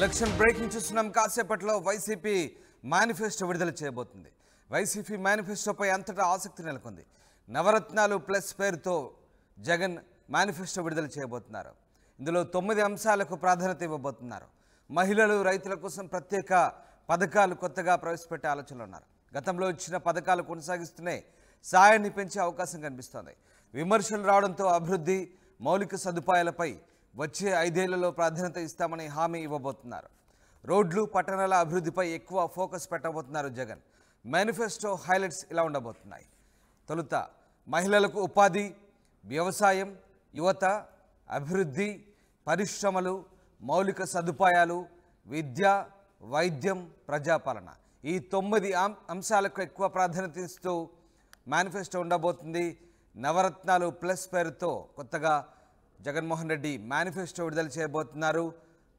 Election breaking చూస్తున్నాం. కాసేపట్లో YCP manifesto విడుదల చేయబోతుంది. వైసీపీ మేనిఫెస్టోపై అంతటా ఆసక్తి నెలకొంది. నవరత్నాలు ప్లస్ పేరుతో జగన్ మేనిఫెస్టో విడుదల చేయబోతున్నారు. ఇందులో 9 అంశాలకు ప్రాధాన్యత ఇవ్వబోతున్నారు. మహిళలు, రైతుల కోసం ప్రత్యేక పథకాలు కొత్తగా ప్రవేశపెట్టే ఆలోచనలు ఉన్నారు. గతంలో ఇచ్చిన పథకాలు కొనసాగిస్తూనే సాయాన్ని పెంచే అవకాశం కనిపిస్తోంది. విమర్శలు రావడంతో అభివృద్ధి, మౌలిక సదుపాయాలపై వచ్చే 5 ఏళ్లలో ప్రాధాన్యత ఇస్తామని హామీ ఇవ్వబోతున్నారు. రోడ్లు, పట్టణాల అభివృద్ధిపై ఎక్కువ ఫోకస్ పెట్టబోతున్నారు జగన్. మేనిఫెస్టో హైలైట్స్ ఇలా ఉండబోతున్నాయి. తొలుత మహిళలకు ఉపాధి, వ్యవసాయం, యువత, అభివృద్ధి, పరిశ్రమలు, మౌలిక సదుపాయాలు, విద్య, వైద్యం, ప్రజాపాలన, ఈ 9 అంశాలకు ఎక్కువ ప్రాధాన్యత ఇస్తూ మేనిఫెస్టో ఉండబోతుంది. నవరత్నాలు ప్లస్ పేరుతో కొత్తగా జగన్మోహన్ రెడ్డి మేనిఫెస్టో విడుదల చేయబోతున్నారు.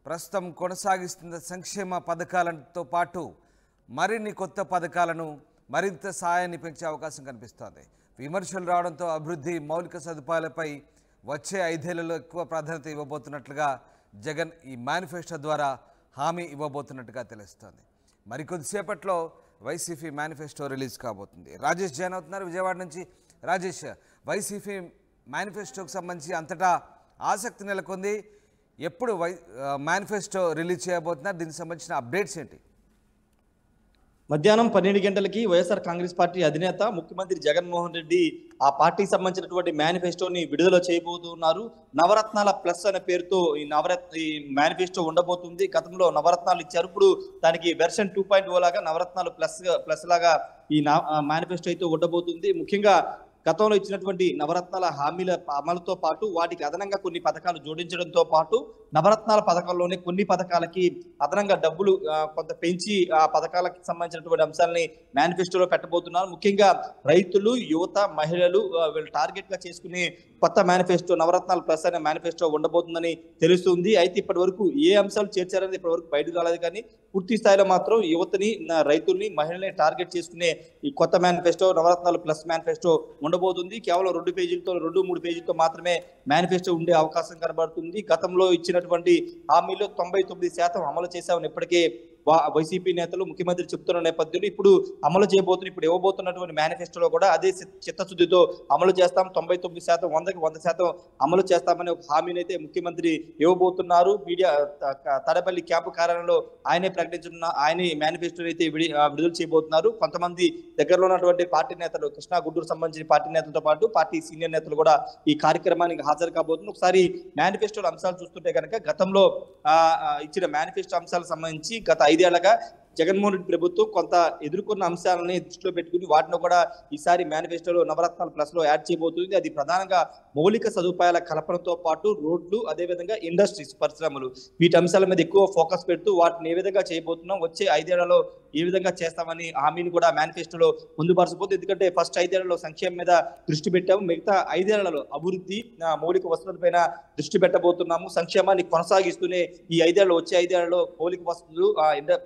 ప్రస్తుతం కొనసాగిస్తున్న సంక్షేమ పథకాలతో పాటు మరిన్ని కొత్త పథకాలను, మరింత సాయాన్ని పెంచే అవకాశం కనిపిస్తోంది. విమర్శలు రావడంతో అభివృద్ధి, మౌలిక సదుపాయాలపై వచ్చే 5 ఏళ్లలో ఎక్కువ ప్రాధాన్యత ఇవ్వబోతున్నట్లుగా జగన్ ఈ మేనిఫెస్టో ద్వారా హామీ ఇవ్వబోతున్నట్టుగా తెలుస్తోంది. మరికొద్దిసేపట్లో వైసీపీ మేనిఫెస్టో రిలీజ్ కాబోతుంది. రాజేష్ జాయిన్ అవుతున్నారు విజయవాడ నుంచి. రాజేష్, వైసీపీ మేనిఫెస్టోకి సంబంధించి అంతటా ఆసక్తి నెలకొంది. ఎప్పుడు మేనిఫెస్టో రిలీజ్ చేయబోతున్నారు? దీనికి సంబంధించిన అప్డేట్స్ ఏంటి? మధ్యాహ్నం 12 గంటలకి వైఎస్ఆర్ కాంగ్రెస్ పార్టీ అధినేత ముఖ్యమంత్రి జగన్మోహన్ రెడ్డి ఆ పార్టీకి సంబంధించినటువంటి మేనిఫెస్టోని విడుదల చేయబోతున్నారు. నవరత్నాల ప్లస్ అనే పేరుతో ఈ మేనిఫెస్టో ఉండబోతుంది. గతంలో నవరత్నాలు ఇచ్చారు, ఇప్పుడు దానికి వెర్షన్ 2.0 లాగా నవరత్నాలు ప్లస్ లాగా ఈ మేనిఫెస్టో అయితే ఉండబోతుంది. ముఖ్యంగా గతంలో ఇచ్చినటువంటి నవరత్నాల హామీల అమలుతో పాటు వాటికి అదనంగా కొన్ని పథకాలు జోడించడంతో పాటు నవరత్నాల పథకాల్లోనే కొన్ని పథకాలకి అదనంగా డబ్బులు కొంత పెంచి ఆ పథకాలకు సంబంధించినటువంటి అంశాలని మేనిఫెస్టోలో పెట్టబోతున్నారు. ముఖ్యంగా రైతులు, యువత, మహిళలు వీళ్ళు టార్గెట్ గా చేసుకునే కొత్త మేనిఫెస్టో నవరత్నాల ప్లస్ అనే మేనిఫెస్టో ఉండబోతుందని తెలుస్తుంది. అయితే ఇప్పటి వరకు ఏ అంశాలు చేర్చారనేది ఇప్పటి వరకు బయటకు రాలేదు, కానీ పూర్తి స్థాయిలో మాత్రం యువతని, రైతుల్ని, మహిళల్ని టార్గెట్ చేసుకునే ఈ కొత్త మేనిఫెస్టో నవరత్నాలు ప్లస్ మేనిఫెస్టో ఉండబోతుంది. కేవలం 2 పేజీలతో 2-3 పేజీలతో మాత్రమే మేనిఫెస్టో ఉండే అవకాశం కనబడుతుంది. గతంలో ఇచ్చినటువంటి హామీలు 99% అమలు చేశామని ఇప్పటికే వైసీపీ నేతలు, ముఖ్యమంత్రి చెప్తున్న నేపథ్యంలో ఇప్పుడు అమలు చేయబోతున్న, ఇప్పుడు ఇవ్వబోతున్నటువంటి మేనిఫెస్టోలో కూడా అదే చిత్తశుద్ధితో అమలు చేస్తాం, 99%, 100% అమలు చేస్తామని ఒక హామీని అయితే ముఖ్యమంత్రి ఇవ్వబోతున్నారు. మీడియా తాడేపల్లి క్యాంపు కార్యాలయంలో ఆయనే ప్రకటించిన ఆయనే మేనిఫెస్టోని అయితే విడుదల చేయబోతున్నారు. కొంతమంది దగ్గరలో ఉన్నటువంటి పార్టీ నేతలు, కృష్ణా గుంటూరు సంబంధించిన పార్టీ నేతలతో పాటు పార్టీ సీనియర్ నేతలు కూడా ఈ కార్యక్రమానికి హాజరు కాబోతున్నారు. ఒకసారి మేనిఫెస్టో అంశాలు చూస్తుంటే కనుక గతంలో ఇచ్చిన మేనిఫెస్టో అంశాలకు సంబంధించి గత 5 ఏళ్లుగా జగన్మోహన్ రెడ్డి ప్రభుత్వం కొంత ఎదుర్కొన్న అంశాలని దృష్టిలో పెట్టుకుని వాటిని కూడా ఈసారి మేనిఫెస్టోలో నవరత్నాల ప్లస్ లో యాడ్ చేయబోతుంది. అది ప్రధానంగా మౌలిక సదుపాయాల కల్పనతో పాటు రోడ్లు, అదేవిధంగా ఇండస్ట్రీస్, పరిశ్రమలు, వీటి అంశాల మీద ఎక్కువ ఫోకస్ పెడుతూ వాటిని ఏ విధంగా చేయబోతున్నాం, వచ్చే 5 ఏళ్లలో ఏ విధంగా చేస్తామని హామీని కూడా మేనిఫెస్టోలో పొందుపరచబోతుంది. ఎందుకంటే ఫస్ట్ 5 ఏళ్లలో సంక్షేమం మీద దృష్టి పెట్టాము, మిగతా 5 ఏళ్లలో అభివృద్ధి, మౌలిక వసతులపైన దృష్టి పెట్టబోతున్నాము. సంక్షేమాన్ని కొనసాగిస్తూనే ఈ 5 ఏళ్లలో, వచ్చే 5 ఏళ్లలో మౌలిక వసతులు,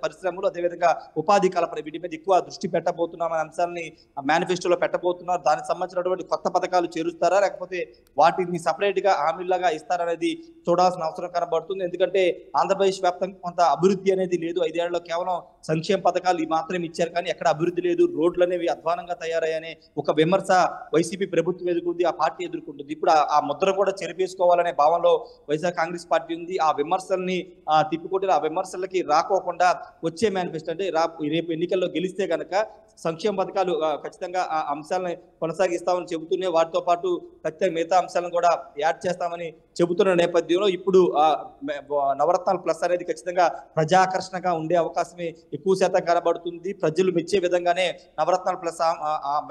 పరిశ్రమలు, అదేవిధంగా ఉపాధి కల్పన, వీటి మీద ఎక్కువ దృష్టి పెట్టబోతున్నామనే అంశాలని మేనిఫెస్టోలో పెట్టబోతున్నారు. దానికి సంబంధించినటువంటి కొత్త పథకాలు చేరుస్తారా, లేకపోతే వాటిని సపరేట్ గా హామీలాగా ఇస్తారనేది చూడాల్సిన అవసరం కనబడుతుంది. ఎందుకంటే ఆంధ్రప్రదేశ్ వ్యాప్తంగా కొంత అభివృద్ధి అనేది లేదు. 5 ఏళ్లలో కేవలం సంక్షేమ పథకాలు మాత్రం ఇచ్చారు, కానీ ఎక్కడ అభివృద్ధి లేదు, రోడ్లు అనేవి అధ్వానంగా తయారయ్యాయనే ఒక విమర్శ వైసీపీ ప్రభుత్వం ఎదుర్కొంది, ఆ పార్టీ ఎదుర్కొంటుంది. ఇప్పుడు ఆ ముద్ర కూడా చెరిపేసుకోవాలనే భావనలో వైఎస్ఆర్ కాంగ్రెస్ పార్టీ ఉంది. ఆ విమర్శల్ని తిప్పికొట్టి ఆ విమర్శలకి రాకోకుండా వచ్చే మేనిఫెస్టో అంటే రేపు ఎన్నికల్లో గెలిస్తే కనుక సంక్షేమ పథకాలు ఖచ్చితంగా ఆ అంశాలను కొనసాగిస్తామని చెబుతూనే వాటితో పాటు ఖచ్చితంగా మిగతా అంశాలను కూడా యాడ్ చేస్తామని చెబుతున్న నేపథ్యంలో ఇప్పుడు నవరత్నాలు ప్లస్ అనేది ఖచ్చితంగా ప్రజాకర్షణగా ఉండే అవకాశమే ఎక్కువ శాతం కనబడుతుంది. ప్రజలు మెచ్చే విధంగానే నవరత్నాలు ప్లస్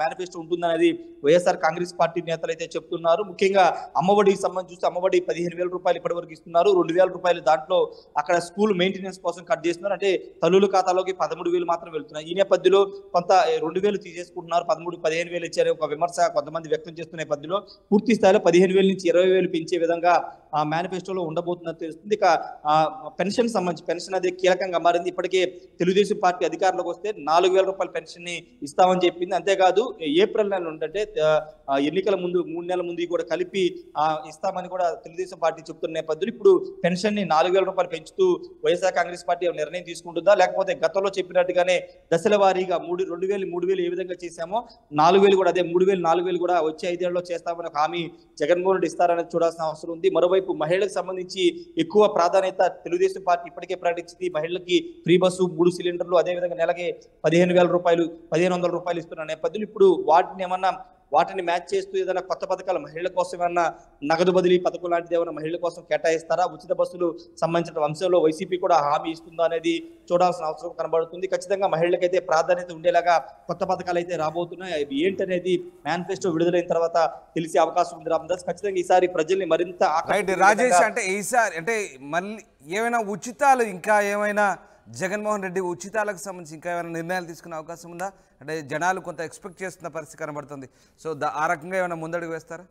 మేనిఫెస్టో ఉంటుందనేది వైఎస్ఆర్ కాంగ్రెస్ పార్టీ నేతలు అయితే చెప్తున్నారు. ముఖ్యంగా అమ్మఒడికి సంబంధించి చూస్తే అమ్మఒడి 15,000 రూపాయలు ఇప్పటి వరకు ఇస్తున్నారు. 2,000 రూపాయలు దాంట్లో అక్కడ స్కూల్ మెయింటెనెన్స్ కోసం కట్ చేస్తున్నారు. అంటే తల్లుల ఖాతాలోకి 13,000 మాత్రం వెళ్తున్నాయి. ఈ నేపథ్యంలో కొంత 2,000 తీసేసుకుంటున్నారు, 15,000 ఇచ్చారు ఒక విమర్శ కొంతమంది వ్యక్తం చేస్తున్న నేపథ్యంలో పూర్తి స్థాయిలో 15,000 నుంచి 20,000 పెంచే విధంగా ఆ మేనిఫెస్టోలో ఉండబోతుందని తెలుస్తుంది. ఇక పెన్షన్ సంబంధించి పెన్షన్ అనేది కీలకంగా మారింది. ఇప్పటికే తెలుగుదేశం పార్టీ అధికారంలోకి వస్తే 4,000 రూపాయల పెన్షన్ ని ఇస్తామని చెప్పింది. అంతేకాదు ఏప్రిల్ నెల నుండి ఎన్నికల ముందు 3 నెలల ముందు కూడా కలిపి ఇస్తామని కూడా తెలుగుదేశం పార్టీ చెప్తున్న నేపథ్యంలో ఇప్పుడు పెన్షన్ ని 4,000 రూపాయలు పెంచుతూ వైఎస్ఆర్ కాంగ్రెస్ పార్టీ నిర్ణయం తీసుకుంటుందా, లేకపోతే గతంలో చెప్పినట్టుగానే దశల వారీగా 2,000 3,000 ఏ విధంగా చేశామో 4,000 కూడా అదే 3,000 4,000 కూడా వచ్చే 5 ఏళ్లలో చేస్తామని ఒక హామీ జగన్మోహన్ రెడ్డి ఇస్తారనేది చూడాల్సిన అవసరం ఉంది. మరోవైపు మహిళలకు సంబంధించి ఎక్కువ ప్రాధాన్యత తెలుగుదేశం పార్టీ ఇప్పటికే ప్రకటించింది. మహిళలకి ఫ్రీ బస్సు 3 సిలిండర్లు, అదేవిధంగా నెలకి 15,000 రూపాయలు 1,500 రూపాయలు ఇస్తున్న నేపథ్యంలో ఇప్పుడు వాటిని మ్యాచ్ చేస్తూ ఏదైనా కొత్త పథకాలు మహిళల కోసం ఏమన్నా నగదు బదిలీ పథకం లాంటిది ఏమైనా మహిళల కోసం కేటాయిస్తారా, ఉచిత బస్సులు సంబంధించిన అంశంలో వైసీపీ కూడా హామీ ఇస్తుందా అనేది చూడాల్సిన అవసరం కనబడుతుంది. ఖచ్చితంగా మహిళలకైతే ప్రాధాన్యత ఉండేలాగా కొత్త పథకాలు అయితే రాబోతున్నాయి. అవి ఏంటనేది మేనిఫెస్టో విడుదలైన తర్వాత తెలిసే అవకాశం ఉంది. రామదాస్, ఖచ్చితంగా ఈసారి ప్రజల్ని మరింత రాజేష్, అంటే ఈసారి అంటే మళ్ళీ ఏమైనా ఉచితాలు ఇంకా ఏమైనా జగన్మోహన్ రెడ్డి ఉచితాలకు సంబంధించి ఇంకా ఏమైనా నిర్ణయాలు తీసుకునే అవకాశం ఉందా? అంటే జనాలు కొంత ఎక్స్పెక్ట్ చేస్తున్న పరిస్థితి కనబడుతుంది. సో ఆ రకంగా ఏమైనా ముందడుగు వేస్తారా?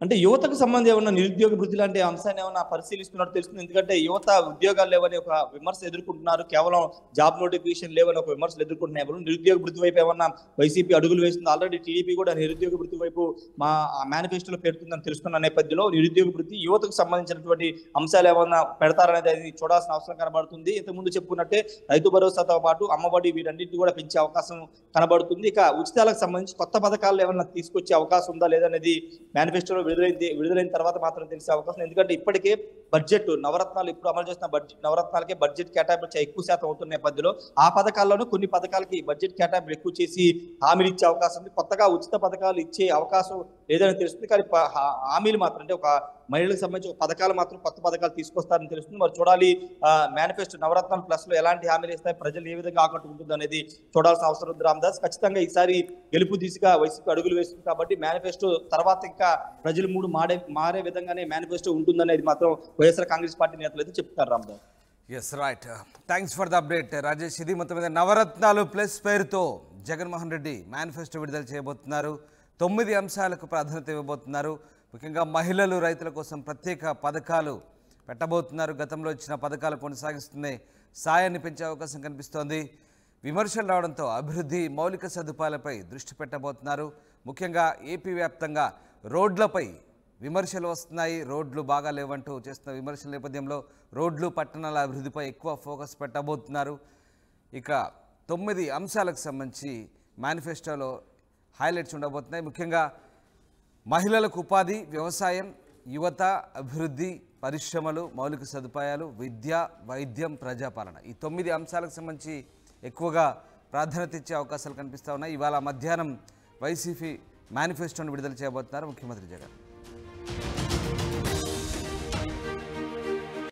అంటే యువతకు సంబంధించి ఏమన్నా నిరుద్యోగ వృద్ధి లాంటి అంశాన్ని ఏమన్నా పరిశీలిస్తున్నట్టు తెలుస్తుంది. ఎందుకంటే యువత ఉద్యోగాలు లేవని ఒక విమర్శ ఎదుర్కొంటున్నారు, కేవలం జాబ్ నోటిఫికేషన్ లేవని ఒక విమర్శలు ఎదుర్కొంటున్నారు. నిరుద్యోగ వృద్ధి వైపు ఏమన్నా వైసీపీ అడుగులు వేస్తుంది. ఆల్రెడీ టీడీపీ కూడా నిరుద్యోగ వృద్ధి వైపు మా మేనిఫెస్టోలో పెడుతుందని తెలుస్తున్న నేపథ్యంలో నిరుద్యోగ వృద్ధి యువతకు సంబంధించినటువంటి అంశాలు ఏమన్నా పెడతారనేది అది చూడాల్సిన అవసరం కనబడుతుంది. ఇంతకుముందు చెప్పుకున్నట్టే రైతు భరోసాతో పాటు అమ్మఒడి వీటన్నింటినీ కూడా పెంచే అవకాశం కనబడుతుంది. ఇక ఉచితాలకు సంబంధించి కొత్త పథకాలు ఏమన్నా తీసుకొచ్చే అవకాశం ఉందా లేదనేది మేనిఫెస్టోలో విడుదలైన తర్వాత మాత్రం తెలిసే అవకాశం. ఎందుకంటే ఇప్పటికే బడ్జెట్ నవరత్నాలు ఇప్పుడు అమలు చేసిన నవరత్నాలకే బడ్జెట్ కేటాయింపు ఎక్కువ శాతం అవుతున్న నేపథ్యంలో ఆ పథకాల్లోనూ కొన్ని పథకాలకి బడ్జెట్ కేటాయింపు ఎక్కువ చేసి హామీలు ఇచ్చే అవకాశం ఉంది. కొత్తగా ఉచిత పథకాలు ఇచ్చే అవకాశం లేదని తెలుస్తుంది. కానీ హామీలు మాత్రం అంటే ఒక మహిళలకు సంబంధించి పథకాలు మాత్రం కొత్త పథకాలు తీసుకొస్తారని తెలుస్తుంది. మరి చూడాలి మేనిఫెస్టో నవరత్నాలు ప్లస్ లో ఎలాంటి హామీలు ఇస్తాయి, ప్రజలు ఏ విధంగా ఆకట్టుకుంటుంది అనేది చూడాల్సిన అవసరం ఉంది. రామదాస్, ఖచ్చితంగా ఈసారి గెలుపు దిశగా వైసీపీ అడుగులు వేస్తుంది కాబట్టి మేనిఫెస్టో తర్వాత ఇంకా ప్రజల మూడు మారే విధంగానే మేనిఫెస్టో ఉంటుందనేది మాత్రం వైఎస్ఆర్ కాంగ్రెస్ పార్టీ నేతలు అయితే చెప్తారు. Ramadas, yes right, thanks for the update Rajesh. ఇది మొత్తం మీద నవరత్నాలు ప్లస్ పేరుతో జగన్మోహన్ రెడ్డి మేనిఫెస్టో విడుదల చేయబోతున్నారు. 9 అంశాలకు ప్రాధాన్యత ఇవ్వబోతున్నారు. ముఖ్యంగా మహిళలు, రైతుల కోసం ప్రత్యేక పథకాలు పెట్టబోతున్నారు. గతంలో ఇచ్చిన పథకాలు కొనసాగిస్తూనే సాయాన్ని పెంచే అవకాశం కనిపిస్తోంది. విమర్శలు రావడంతో అభివృద్ధి, మౌలిక సదుపాయాలపై దృష్టి పెట్టబోతున్నారు. ముఖ్యంగా ఏపీ వ్యాప్తంగా రోడ్లపై విమర్శలు వస్తున్నాయి. రోడ్లు బాగా లేవంటూ చేస్తున్న విమర్శల నేపథ్యంలో రోడ్లు, పట్టణాల అభివృద్ధిపై ఎక్కువ ఫోకస్ పెట్టబోతున్నారు. ఇక 9 అంశాలకు సంబంధించి మేనిఫెస్టోలో హైలైట్స్ ఉండబోతున్నాయి. ముఖ్యంగా మహిళలకు ఉపాధి, వ్యవసాయం, యువత, అభివృద్ధి, పరిశ్రమలు, మౌలిక సదుపాయాలు, విద్య, వైద్యం, ప్రజాపాలన, ఈ 9 అంశాలకు సంబంధించి ఎక్కువగా ప్రాధాన్యత ఇచ్చే అవకాశాలు కనిపిస్తూ ఉన్నాయి. ఇవాళ మధ్యాహ్నం వైసీపీ మేనిఫెస్టోను విడుదల చేయబోతున్నారు ముఖ్యమంత్రి జగన్.